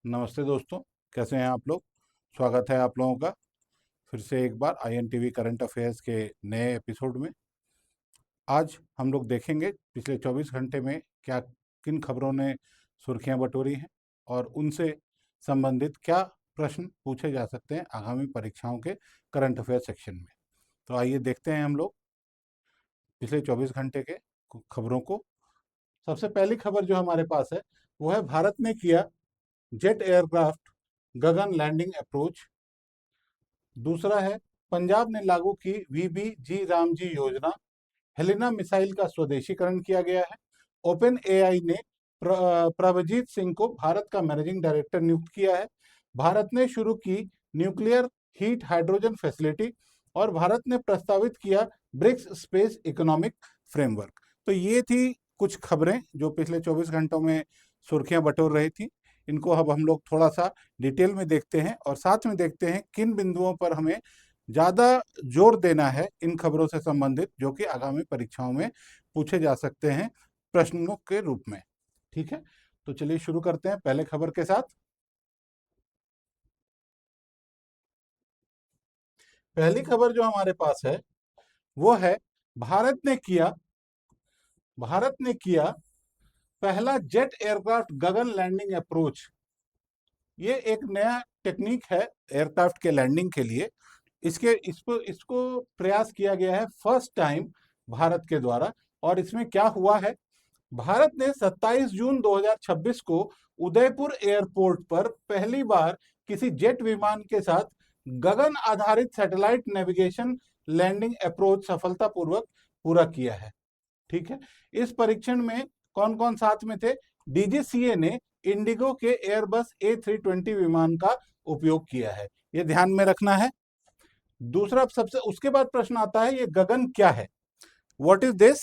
नमस्ते दोस्तों, कैसे हैं आप लोग। स्वागत है आप लोगों का फिर से एक बार INTV करंट अफेयर्स के नए एपिसोड में। आज हम लोग देखेंगे पिछले 24 घंटे में क्या किन खबरों ने सुर्खियां बटोरी हैं और उनसे संबंधित क्या प्रश्न पूछे जा सकते हैं आगामी परीक्षाओं के करंट अफेयर सेक्शन में। तो आइए देखते हैं हम लोग पिछले 24 घंटे के खबरों को। सबसे पहली खबर जो हमारे पास है वो है, भारत ने किया जेट एयरक्राफ्ट गगन लैंडिंग अप्रोच। दूसरा है, पंजाब ने लागू की VBG रामजी योजना। हेलिना मिसाइल का स्वदेशीकरण किया गया है। ओपन एआई ने प्रभजीत सिंह को भारत का मैनेजिंग डायरेक्टर नियुक्त किया है। भारत ने शुरू की न्यूक्लियर हीट हाइड्रोजन फैसिलिटी और भारत ने प्रस्तावित किया ब्रिक्स स्पेस इकोनॉमिक फ्रेमवर्क। तो ये थी कुछ खबरें जो पिछले 24 घंटों में सुर्खियां बटोर रही थी। इनको अब हम लोग थोड़ा सा डिटेल में देखते हैं और साथ में देखते हैं किन बिंदुओं पर हमें ज़्यादा जोर देना है इन खबरों से संबंधित, जो कि आगामी परीक्षाओं में पूछे जा सकते हैं प्रश्नों के रूप में। ठीक है, तो चलिए शुरू करते हैं पहले खबर के साथ। पहली खबर जो हमारे पास है वो है, भारत ने किया भारत ने किया पहला जेट एयरक्राफ्ट गगन लैंडिंग अप्रोच। ये एक नया टेक्निक है एयरक्राफ्ट के लैंडिंग के लिए। इसको प्रयास किया गया है फर्स्ट टाइम भारत के द्वारा। और इसमें क्या हुआ है, भारत ने 27 जून 2026 को उदयपुर एयरपोर्ट पर पहली बार किसी जेट विमान के साथ गगन आधारित सैटेलाइट नेविगेशन लैंडिंग अप्रोच सफलतापूर्वक पूरा किया है। ठीक है, इस परीक्षण में कौन कौन साथ में थे? DGCA ने इंडिगो के एयरबस A320 विमान का उपयोग किया है, ये ध्यान में रखना है। दूसरा, सबसे उसके बाद प्रश्न आता है, ये गगन क्या है? व्हाट इज दिस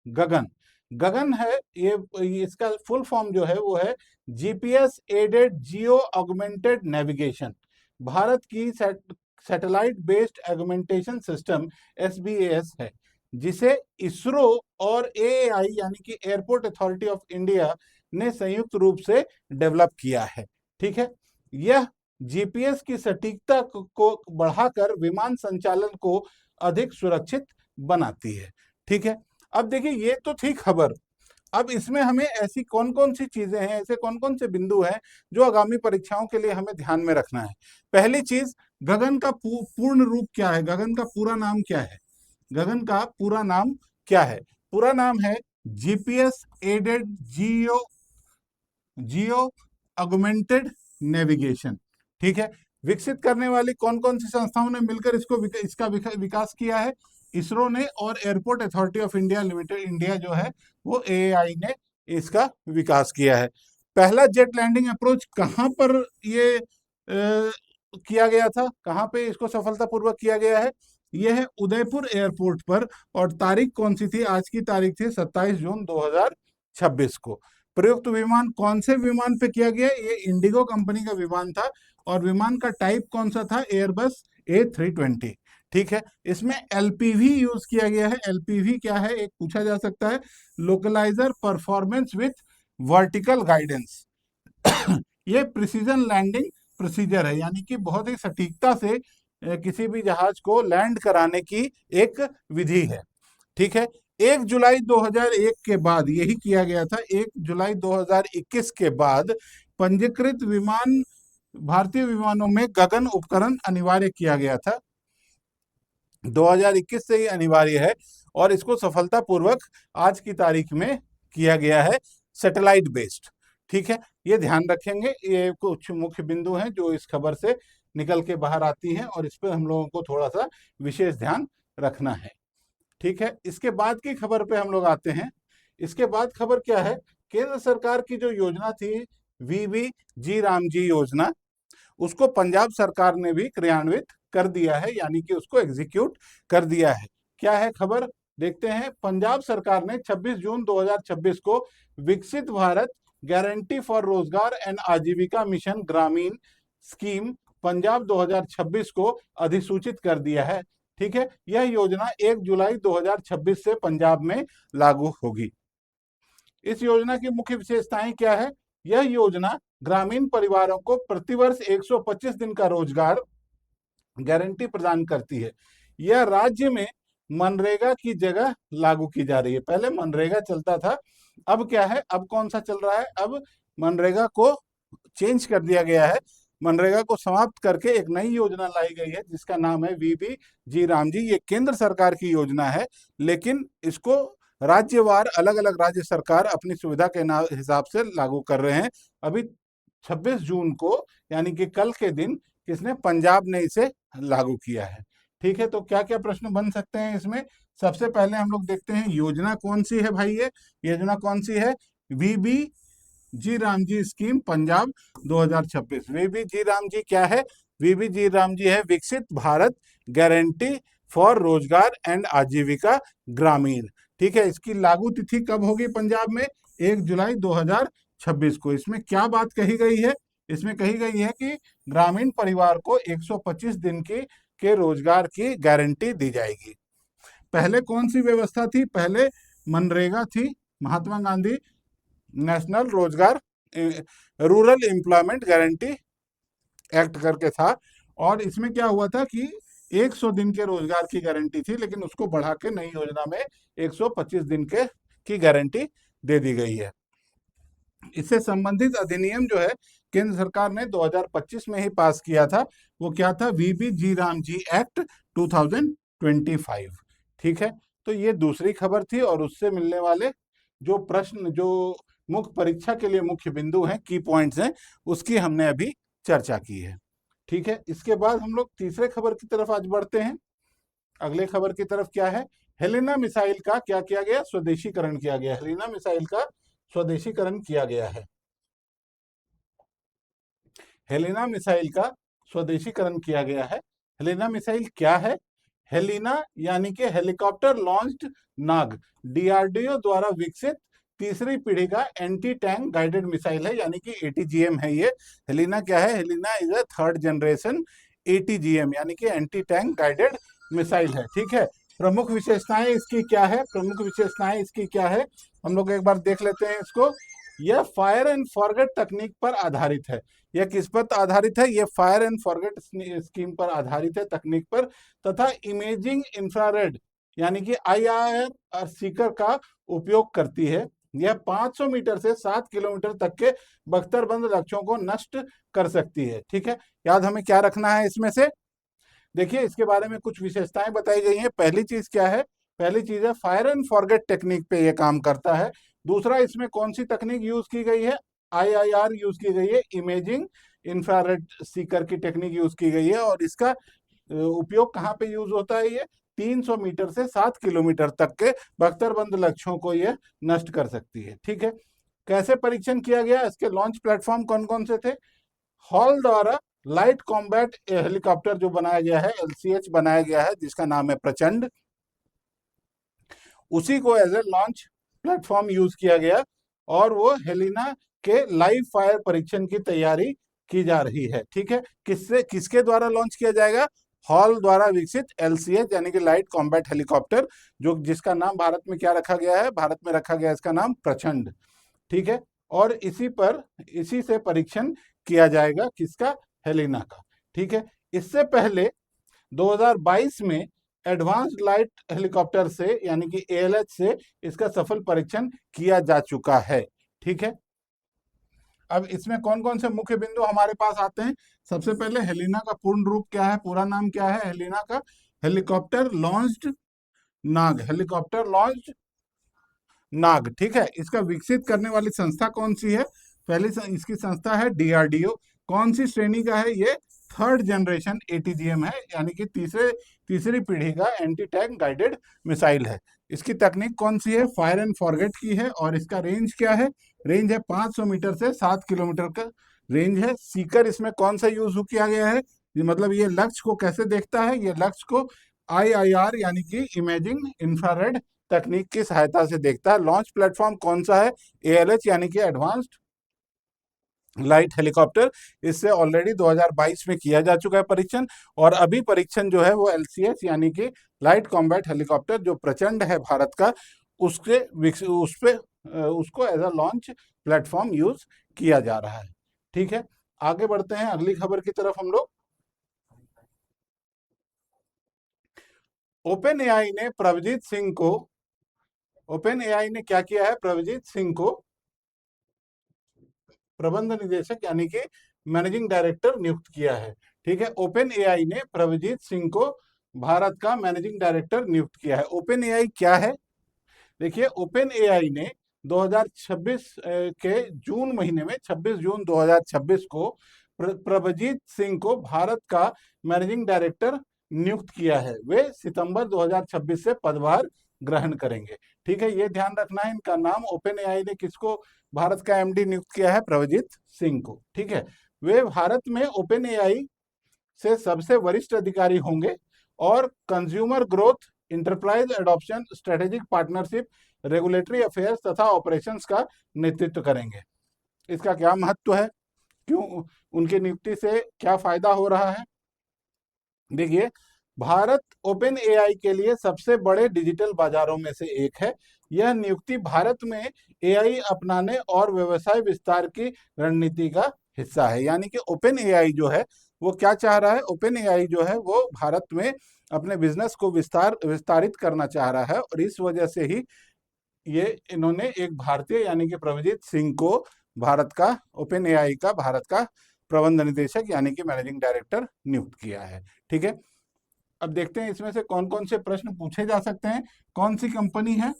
गगन? गगन है ये इसका फुल फॉर्म जो है वो है GPS aided geo augmented navigation. भारत की satellite based augmentation system SBAS है, जिसे इसरो और AAI यानी कि एयरपोर्ट अथॉरिटी ऑफ इंडिया ने संयुक्त रूप से डेवलप किया है। ठीक है, यह GPS की सटीकता को बढ़ाकर विमान संचालन को अधिक सुरक्षित बनाती है। ठीक है, अब देखिए ये तो थी खबर। अब इसमें हमें ऐसी कौन कौन सी चीजें हैं, ऐसे कौन कौन से बिंदु हैं जो आगामी परीक्षाओं के लिए हमें ध्यान में रखना है। पहली चीज, गगन का पूर्ण रूप क्या है, गगन का पूरा नाम क्या है? गगन का पूरा नाम क्या है? पूरा नाम है GPS aided geo augmented navigation. ठीक है, विकसित करने वाली कौन कौन सी संस्थाओं ने मिलकर इसका विकास किया है? इसरो ने और airport authority of India limited India जो है वो AAI ने इसका विकास किया है। पहला जेट लैंडिंग अप्रोच कहां पर ये किया गया था, कहां पे इसको सफलतापूर्वक किया गया है? यह है उदयपुर एयरपोर्ट पर। और तारीख कौन सी थी? आज की तारीख थी 27 जून 2026 को। प्रयुक्त विमान कौन से विमान पे किया गया? ये इंडिगो कंपनी का विमान था और विमान का टाइप कौन सा था? Airbus A320। ठीक है, इसमें LPV यूज किया गया है। LPV क्या है, एक पूछा जा सकता है। लोकलाइजर परफॉर्मेंस विथ वर्टिकल गाइडेंस। ये प्रिसीजन लैंडिंग प्रोसीजर है, यानी कि बहुत ही सटीकता से किसी भी जहाज को लैंड कराने की एक विधि है। ठीक है, 1 जुलाई 2001 के बाद यही किया गया था। 1 जुलाई 2021 के बाद पंजीकृत विमान भारतीय विमानों में गगन उपकरण अनिवार्य किया गया था। 2021 से ही अनिवार्य है और इसको सफलतापूर्वक आज की तारीख में किया गया है, सैटेलाइट बेस्ड। ठीक है, ये ध्यान रखेंगे। ये कुछ मुख्य बिंदु हैं जो इस खबर से निकल के बाहर आती हैं और इस पर हम लोगों को थोड़ा सा विशेष ध्यान रखना है। ठीक है, इसके बाद की खबर पे हम लोग आते हैं। इसके बाद खबर क्या है? केंद्र सरकार की जो योजना थी VBG रामजी योजना, उसको पंजाब सरकार ने भी क्रियान्वित कर दिया है, यानी कि उसको एग्जीक्यूट कर दिया है। क्या है खबर, देखते हैं। पंजाब सरकार ने 26 जून 2026 को विकसित भारत गारंटी फॉर रोजगार एंड आजीविका मिशन ग्रामीण स्कीम पंजाब 2026 को अधिसूचित कर दिया है। ठीक है, यह योजना 1 जुलाई 2026 से पंजाब में लागू होगी। इस योजना की मुख्य विशेषताएं क्या है? यह योजना ग्रामीण परिवारों को प्रतिवर्ष 125 दिन का रोजगार गारंटी प्रदान करती है। यह राज्य में मनरेगा की जगह लागू की जा रही है। पहले मनरेगा चलता था, अब क्या है, अब कौन सा चल रहा है, अब मनरेगा को चेंज कर दिया गया है। मनरेगा को समाप्त करके एक नई योजना लाई गई है जिसका नाम है वीबी जी राम जी। ये केंद्र सरकार की योजना है, लेकिन इसको राज्यवार अलग अलग राज्य सरकार अपनी सुविधा के हिसाब से लागू कर रहे हैं। अभी 26 जून को यानी कि कल के दिन किसने, पंजाब ने इसे लागू किया है। ठीक है, तो क्या क्या प्रश्न बन सकते हैं इसमें? सबसे पहले हम लोग देखते हैं योजना कौन सी है भाई, ये योजना कौन सी है? वीबी जी राम जी स्कीम पंजाब 2026। वीबी जी राम जी क्या है? वीबी जी राम जी है विकसित भारत गारंटी फॉर रोजगार एंड आजीविका ग्रामीण। ठीक है, इसकी लागू तिथि कब होगी पंजाब में? 1 जुलाई 2026 को। इसमें क्या बात कही गई है? इसमें कही गई है कि ग्रामीण परिवार को 125 दिन की के रोजगार की गारंटी दी जाएगी। पहले कौन सी व्यवस्था थी? पहले मनरेगा थी, महात्मा गांधी नेशनल रोजगार रूरल एम्प्लॉयमेंट गारंटी एक्ट करके था। और इसमें क्या हुआ था कि 100 दिन के रोजगार की गारंटी थी, लेकिन उसको बढ़ा के नई योजना में 125 दिन के की गारंटी दे दी गई है। इससे संबंधित अधिनियम जो है केंद्र सरकार ने 2025 में ही पास किया था। वो क्या था? वीबी जी राम जी एक्ट 2025। ठीक है, तो ये दूसरी खबर थी और उससे मिलने वाले जो प्रश्न, जो मुख्य परीक्षा के लिए मुख्य बिंदु हैं, की पॉइंट्स हैं, उसकी हमने अभी चर्चा की है। ठीक है, इसके बाद हम लोग तीसरे खबर की तरफ आज बढ़ते हैं। अगले खबर की तरफ क्या है? हेलिना मिसाइल का क्या किया गया? स्वदेशीकरण किया गया। हेलिना मिसाइल का स्वदेशीकरण किया गया है। हेलिना मिसाइल का स्वदेशीकरण किया गया है। हेलिना मिसाइल क्या है? हेलिना यानी कि हेलीकॉप्टर लॉन्च्ड नाग, डीआरडीओ द्वारा विकसित तीसरी पीढ़ी का एंटी टैंक गाइडेड मिसाइल है, यानी कि एटीजीएम है ये। हेलिना क्या है? Helina is a third generation ATGM यानी कि एंटी टैंक गाइडेड मिसाइल है। ठीक है, प्रमुख विशेषताएं इसकी क्या है? प्रमुख विशेषताएं इसकी क्या है, हम लोग एक बार देख लेते हैं इसको। यह फायर एंड फॉरगेट तकनीक पर आधारित है। यह किस पर आधारित है? यह फायर एंड फॉरगेट स्कीम पर आधारित है, तकनीक पर, तथा इमेजिंग इंफ्रारेड यानी कि आईआर और सीकर का उपयोग करती है। यह 500 मीटर से 7 किलोमीटर तक के बख्तरबंद लक्ष्यों को नष्ट कर सकती है। ठीक है, याद हमें क्या रखना है इसमें से? देखिए, इसके बारे में कुछ विशेषताएं बताई गई हैं। पहली चीज क्या है? पहली चीज है फायर एंड फॉरगेट टेक्निक पे ये काम करता है। दूसरा, इसमें कौन सी तकनीक यूज की गई है? आईआईआर यूज की गई है, इमेजिंग इंफ्रारेड सीकर की टेक्निक यूज की गई है। और इसका उपयोग कहाँ पे यूज होता है? ये 300 मीटर से 7 किलोमीटर तक के बख्तरबंद लक्ष्यों को ये नष्ट कर सकती है। ठीक है, कैसे परीक्षण किया गया? इसके लॉन्च प्लेटफॉर्म कौन कौन से थे? हॉल द्वारा लाइट कॉम्बैट हेलीकॉप्टर जो बनाया गया है, एलसीएच बनाया गया है, जिसका नाम है प्रचंड, उसी को as a launch platform use किया गया। और वो हेलिना के लाइव फायर परीक्षण की तैयारी की जा रही है। ठीक है, किससे, किसके द्वारा लॉन्च किया जाएगा? हॉल द्वारा विकसित एलसीएच यानी कि लाइट कॉम्बैट हेलीकॉप्टर, जो जिसका नाम भारत में क्या रखा गया है? भारत में रखा गया है इसका नाम प्रचंड। ठीक है, और इसी से परीक्षण किया जाएगा किसका? हेलिना का। ठीक है, इससे पहले 2022 में एडवांस्ड लाइट हेलीकॉप्टर से यानी कि एएलएच से इसका सफल परीक्षण किया जा चुका है। ठीक है, अब इसमें कौन कौन से मुख्य बिंदु हमारे पास आते हैं? सबसे पहले हेलिना का पूर्ण रूप क्या है, पूरा नाम क्या है हेलिना का? हेलीकॉप्टर लॉन्च्ड नाग, हेलीकॉप्टर लॉन्च्ड नाग। ठीक है, इसका विकसित करने वाली संस्था कौन सी है? पहली इसकी संस्था है डीआरडीओ। कौन सी श्रेणी का है ये? थर्ड जनरेशन एटीजीएम है, यानी कि तीसरी पीढ़ी का एंटी टैंक गाइडेड मिसाइल है। इसकी तकनीक कौन सी है? फायर एंड फॉरगेट की है। और इसका रेंज क्या है? रेंज है 500 मीटर से 7 किलोमीटर का रेंज है। सीकर इसमें कौन सा यूज किया गया है? मतलब ये लक्ष्य को कैसे देखता है? ये लक्ष्य को आईआईआर यानी कि इमेजिंग इंफ्रारेड तकनीक की सहायता से देखता है। लॉन्च प्लेटफॉर्म कौन सा है? एएलएच यानी कि एडवांस्ड लाइट हेलीकॉप्टर। इससे ऑलरेडी 2022 में किया जा चुका है परीक्षण। और अभी परीक्षण जो है वो एलसीएच यानी कि लाइट कॉम्बैट हेलीकॉप्टर जो प्रचंड है भारत का, उसको as a launch platform use किया जा रहा है। ठीक है, आगे बढ़ते हैं अगली खबर की तरफ हम लोग। ओपन एआई ने प्रभजीत सिंह को ओपन एआई ने क्या किया है, प्रभजीत सिंह को प्रबंध निदेशक यानी कि मैनेजिंग डायरेक्टर नियुक्त किया है। ठीक है, ओपन एआई ने प्रभजीत सिंह को भारत का मैनेजिंग डायरेक्टर नियुक्त किया है। ओपन एआई क्या है? देखिए, ओपन एआई ने 2026 के जून महीने में 26 जून 2026 को प्रभजीत सिंह को भारत का मैनेजिंग डायरेक्टर नियुक्त किया है। वे सितंबर 2026 से पदभार ग्रहण करेंगे। ठीक है, ये ध्यान रखना है, इनका नाम ओपन एआई ने किसको भारत का एमडी नियुक्त किया है, प्रभजीत सिंह को। ठीक है, वे भारत में ओपन एआई से सबसे वरिष्ठ अधिकारी होंगे और consumer growth, enterprise adoption, strategic partnership, regulatory affairs तथा ऑपरेशंस का नेतृत्व करेंगे। इसका क्या महत्व है, क्यों उनकी नियुक्ति से क्या फायदा हो रहा है? देखिए, भारत ओपन एआई के लिए सबसे बड़े डिजिटल बाजारों में से एक है। यह नियुक्ति भारत में एआई अपनाने और व्यवसाय विस्तार की रणनीति का हिस्सा है। यानी कि ओपन एआई जो है वो क्या चाह रहा है, ओपन एआई जो है वो भारत में अपने बिजनेस को विस्तारित करना चाह रहा है, और इस वजह से ही ये इन्होंने एक भारतीय यानी कि प्रभजीत सिंह को भारत का ओपन एआई का भारत का प्रबंध निदेशक यानी कि मैनेजिंग डायरेक्टर नियुक्त किया है। ठीक है, अब देखते हैं इसमें से कौन कौन से प्रश्न पूछे जा सकते हैं। कौन सी कंपनी है,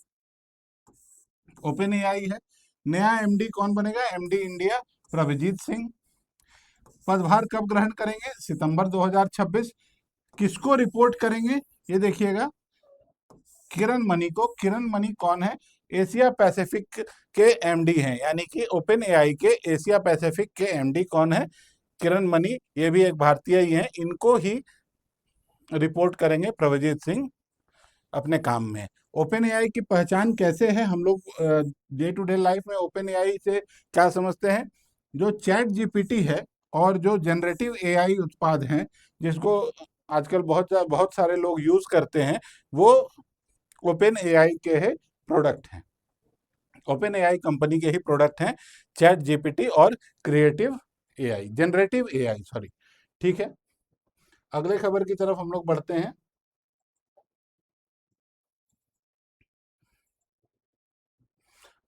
ओपन एआई है। नया एमडी कौन बनेगा, एमडी इंडिया प्रभजीत सिंह। पदभार कब ग्रहण करेंगे, सितंबर 2026। किसको रिपोर्ट करेंगे, ये देखिएगा, किरण मनी को। किरण मनी कौन है, एशिया पैसिफिक के एमडी हैं, यानी कि ओपन एआई के एशिया पैसिफिक के एमडी कौन है, किरण मनी। ये भी एक भारतीय ही है, इनको ही रिपोर्ट करेंगे प्रभजीत सिंह अपने काम में। ओपन एआई की पहचान कैसे है, हम लोग डे टू डे लाइफ में ओपन एआई से क्या समझते हैं? जो चैट जीपीटी है और जो जनरेटिव एआई उत्पाद हैं, जिसको आजकल बहुत सारे लोग यूज करते हैं, वो ओपन एआई के है प्रोडक्ट हैं, ओपन एआई कंपनी के ही प्रोडक्ट हैं, चैट जीपीटी और creative AI, generative AI, sorry. ठीक है, अगले खबर की तरफ हम लोग बढ़ते हैं।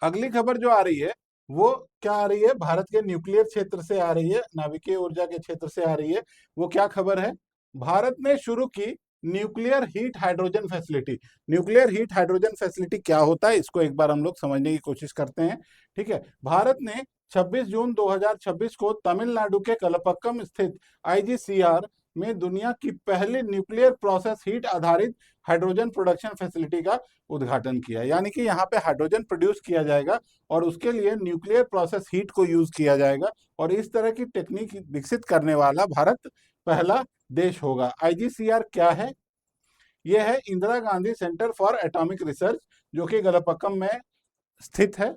अगली खबर जो आ रही है वो क्या आ रही है, भारत के न्यूक्लियर क्षेत्र से आ रही है, नाभिकीय ऊर्जा के क्षेत्र से आ रही है। वो क्या खबर है, भारत ने शुरू की nuclear heat hydrogen facility. Nuclear heat hydrogen facility क्या होता है, इसको एक बार हम लोग समझने की कोशिश करते हैं। ठीक है, भारत ने 26 जून 2026 को तमिलनाडु के कलपक्कम स्थित आईजीसीआर में दुनिया की पहली न्यूक्लियर प्रोसेस हीट आधारित हाइड्रोजन प्रोडक्शन फैसिलिटी का उद्घाटन किया। यानी कि यहाँ पे हाइड्रोजन प्रोड्यूस किया जाएगा और उसके लिए न्यूक्लियर प्रोसेस हीट को यूज किया जाएगा, और इस तरह की टेक्निक विकसित करने वाला भारत पहला देश होगा। आईजीसीआर क्या है, यह है Indira Gandhi centre for atomic research, जो कि गलपक्कम में स्थित है।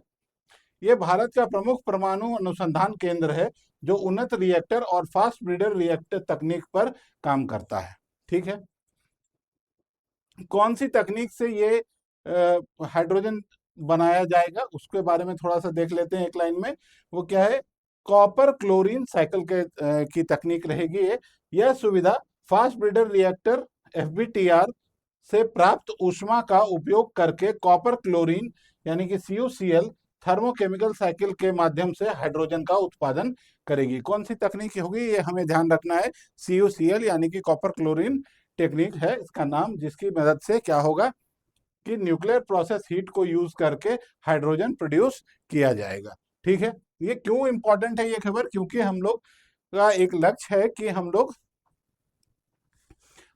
यह भारत का प्रमुख परमाणु अनुसंधान केंद्र है, जो उन्नत रिएक्टर और फास्ट ब्रीडर रिएक्टर तकनीक पर काम करता है। ठीक है, कौन सी तकनीक से ये हाइड्रोजन बनाया जाएगा उसके बारे में थोड़ा सा देख लेते हैं एक लाइन में। वो क्या है, कॉपर क्लोरीन साइकिल के की तकनीक रहेगी ये। यह सुविधा फास्ट ब्रीडर रिएक्टर एफबीटीआर से प्राप्त ऊष्मा का उपयोग करके कॉपर क्लोरीन यानी कि CuCl थर्मोकेमिकल साइकिल के माध्यम से हाइड्रोजन का उत्पादन करेगी। कौन सी तकनीक होगी, ये हमें ध्यान रखना है, CuCl यानी कि कॉपर क्लोरीन टेक्निक है इसका नाम, जिसकी मदद से क्या होगा कि न्यूक्लियर प्रोसेस हीट को यूज करके हाइड्रोजन प्रोड्यूस किया जाएगा। ठीक है, ये क्यों इंपॉर्टेंट है ये खबर, क्योंकि हम लोग का एक लक्ष्य है कि हम लोग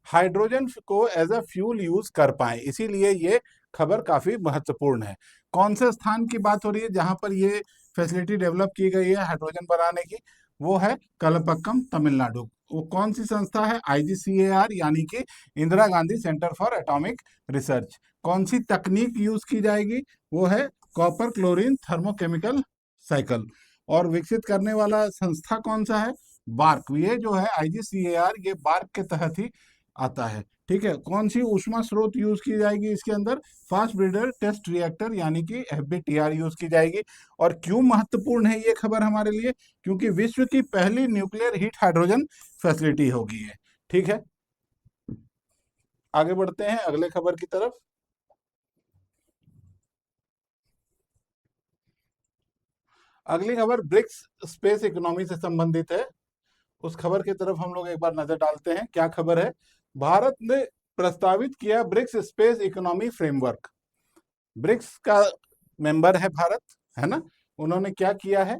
हाइड्रोजन को एज अ फ्यूल यूज कर पाए, इसीलिए ये खबर काफी महत्वपूर्ण है। कौन से स्थान की बात हो रही है जहां पर ये फैसिलिटी डेवलप की गई है हाइड्रोजन बनाने की, वो है कलपक्कम तमिलनाडु। वो कौन सी संस्था है, आईजीसीएआर यानी कि Indira Gandhi centre for atomic research. कौन सी तकनीक यूज की जाएगी, वो है कॉपर क्लोरीन थर्मोकेमिकल साइकिल। और विकसित करने वाला संस्था कौन सा है, बार्क। ये जो है आईजीसीएआर, ये बार्क के तहत ही आता है। ठीक है, कौन सी ऊष्मा स्रोत यूज की जाएगी इसके अंदर? फास्ट ब्रीडर टेस्ट रिएक्टर यानी कि एफबीटीआर यूज की जाएगी। और क्यों महत्वपूर्ण है ये खबर हमारे लिए? क्योंकि विश्व की पहली न्यूक्लियर हीट हाइड्रोजन फैसिलिटी होगी है। ठीक है, आगे बढ़ते हैं अगले खबर की तरफ। अगली खबर ब्रिक्स स्पेस इकोनॉमी से संबंधित है। उस खबर की तरफ हम लोग एक बार नजर डालते हैं, क्या खबर है। भारत ने प्रस्तावित किया BRICS space economy framework. BRICS का मेंबर है भारत, है ना। उन्होंने क्या किया है,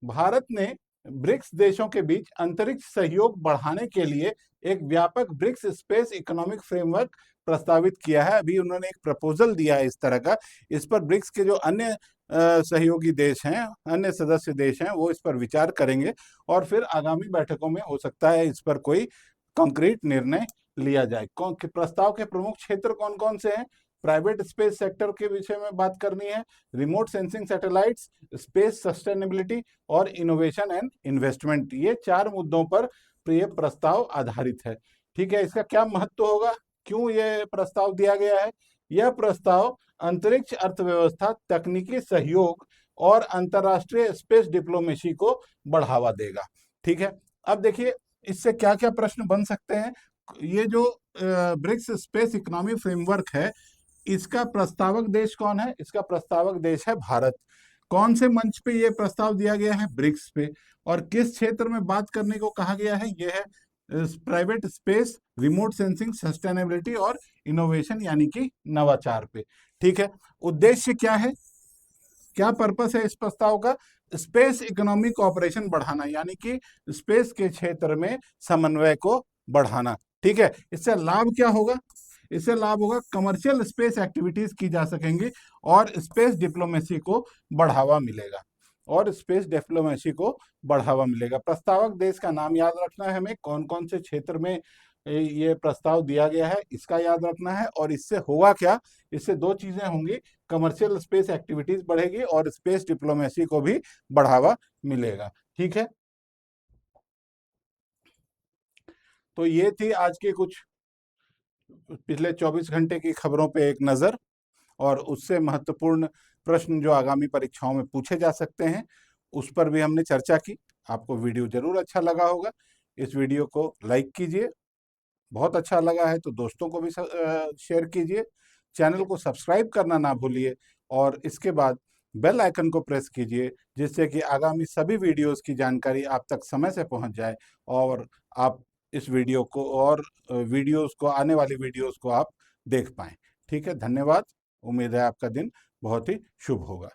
भारत ने ब्रिक्स देशों के बीच अंतरिक्ष सहयोग बढ़ाने के लिए एक व्यापक ब्रिक्स स्पेस इकोनॉमिक फ्रेमवर्क प्रस्तावित किया है। अभी उन्होंने एक प्रपोजल दिया है इस तरह का। इस पर ब्रिक्स के जो अन्य सहयोगी देश हैं, अन्य सदस्य देश हैं, वो इस पर विचार करेंगे और फिर आगामी बैठकों में हो सकता है इस पर कोई कंक्रीट निर्णय लिया जाए। प्रस्ताव के प्रमुख क्षेत्र कौन कौन से हैं? प्राइवेट स्पेस सेक्टर के विषय में बात करनी है, remote sensing satellites, space sustainability और इनोवेशन एंड इन्वेस्टमेंट। ये 4 मुद्दों पर ये प्रस्ताव आधारित है। ठीक है, इसका क्या महत्व होगा, क्यों ये प्रस्ताव दिया गया है? यह प्रस्ताव अंतरिक्ष अर्थव्यवस्था, तकनीकी सहयोग और अंतर्राष्ट्रीय स्पेस डिप्लोमेसी को बढ़ावा देगा। ठीक है, अब देखिए इससे क्या क्या प्रश्न बन सकते हैं। ये जो ब्रिक्स स्पेस इकोनॉमी फ्रेमवर्क है, इसका प्रस्तावक देश कौन है? इसका प्रस्तावक देश है भारत। कौन से मंच पे ये प्रस्ताव दिया गया है? ब्रिक्स पे। और किस क्षेत्र में बात करने को कहा गया है? यह है private space, remote sensing, sustainability और इनोवेशन यानी कि नवाचार पे। ठीक है, उद्देश्य क्या है, क्या पर्पस है इस प्रस्ताव का? स्पेस इकोनॉमिक ऑपरेशन बढ़ाना, यानी कि स्पेस के क्षेत्र में समन्वय को बढ़ाना। ठीक है, इससे लाभ क्या होगा? इससे लाभ होगा कमर्शियल स्पेस एक्टिविटीज की जा सकेंगी और स्पेस डिप्लोमेसी को बढ़ावा मिलेगा। और स्पेस डिप्लोमेसी को बढ़ावा मिलेगा। प्रस्तावक देश का नाम याद रखना है हमें, कौन कौन से क्षेत्र में ये प्रस्ताव दिया गया है इसका याद रखना है। और इससे होगा क्या, इससे 2 चीजें होंगी, कमर्शियल स्पेस एक्टिविटीज बढ़ेगी और स्पेस डिप्लोमेसी को भी बढ़ावा मिलेगा। ठीक है, तो ये थी आज की कुछ पिछले 24 घंटे की खबरों पे एक नजर, और उससे महत्वपूर्ण प्रश्न जो आगामी परीक्षाओं में पूछे जा सकते हैं उस पर भी हमने चर्चा की। आपको वीडियो जरूर अच्छा लगा होगा। इस वीडियो को लाइक कीजिए, बहुत अच्छा लगा है तो दोस्तों को भी शेयर कीजिए। चैनल को सब्सक्राइब करना ना भूलिए और इसके बाद बेल आइकन को प्रेस कीजिए, जिससे कि आगामी सभी वीडियोस की जानकारी आप तक समय से पहुंच जाए और आप इस वीडियो को और वीडियोस को, आने वाली वीडियोस को आप देख पाएं। ठीक है, धन्यवाद। उम्मीद है आपका दिन बहुत ही शुभ होगा।